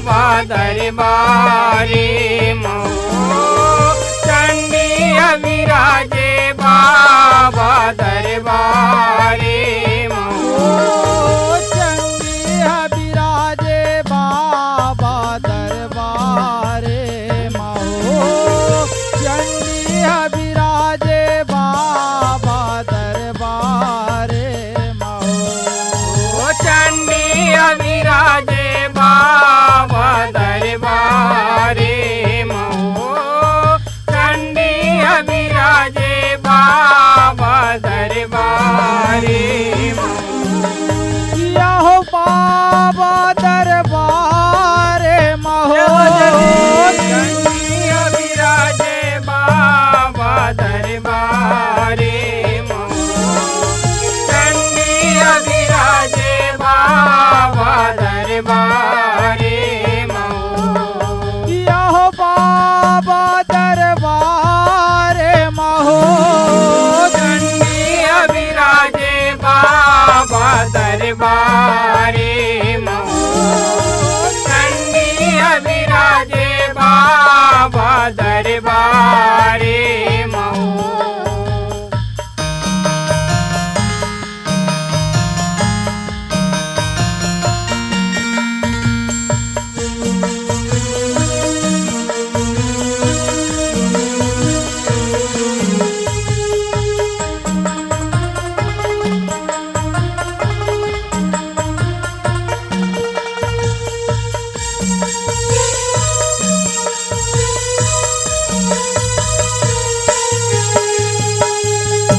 बाबा दरबारे महो चंडी अविराजे बाबा दरबारे महो चंडी अविराजे बाबा दरबारे महो चंडी अविराजे बाबा दरबारे महो चंडी अविराजे बाबा दरबारे महो चंडी अविराजे बाबा दरबारे यहो बाबा दरबारे महो चंडी अविराजे बाबा दरबारे महो चंडी अविराजे बाबा दरबारे महो यहो बाबा दरबारे महो चंडी अविराजे बाबा दरबारे महो चंडी अविराजे बाबा दरबारे महो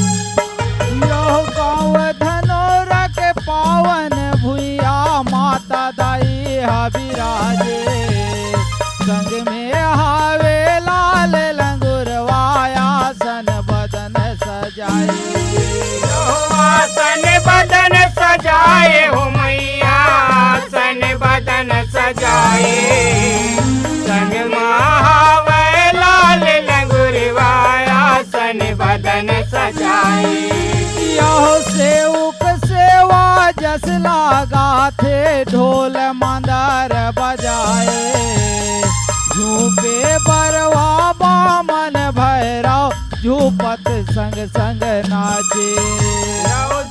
यहो गाँव धनोरा के पावन भुइया माता दाई हबिराजे संग में हावे लाल लंगुरवाया सन बदन सजाए सन बदन सजाए हो मैया सन बदन सजाए संग महावे लाल लंगुरवाया सन बदन सजाए यहो सेवक सेवा जस लागा थे ढोल मंदार बजाए झूपे बरवा बामन भैरव झूपत संग संग नाचे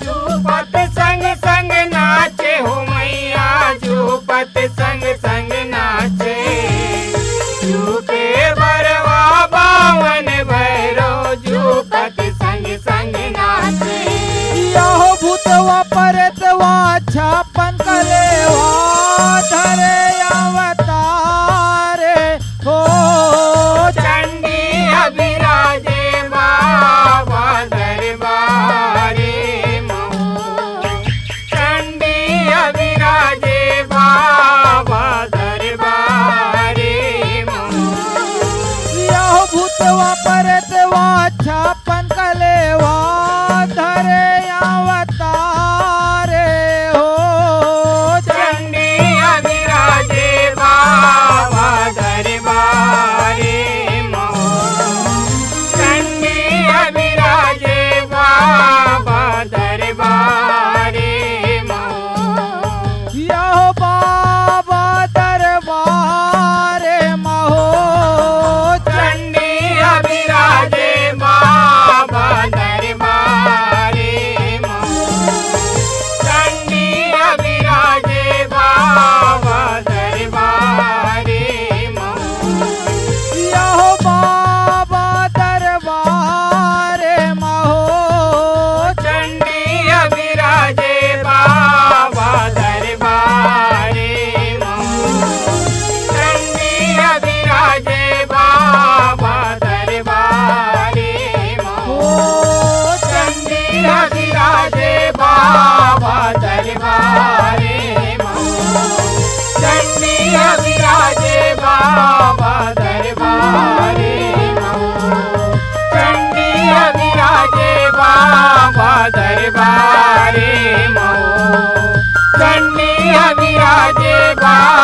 झूपत संग संग नाचे हो मैया झूपत संग संग नाचे झूपे बरवा बावन भैरव झूपत संग संग नाचे यहो भूतवा परतवा छापन कलेवा धरे अवतारे हो चंडी अविराजे बाबा दरबारे महो चंडी अविराजे बाबा दरबारे महो यहो भूतवा परतवा छापन कलेवा धरे अवतारे हो चंडी अविराजे बाबा दरबारे महो चंडी अविराजे बाबा दरबारे महो यहो बाबा दरबारे महो चंडी अविराजे बाबा दरबारे महो चंडी अविराजे बाबा दरबारे महो यहो बाबा दरबारे महो चंडी अविराजे बाबा दरबारे महो चंडी अविराजे बाबा दरबारे महो चंडी अविराजे बाबा दरबारे महो चंडी अविराजे बाबा दरबारे महो चंडी अविराजे बाबा दरबारे महो चंडी अविराजे बाबा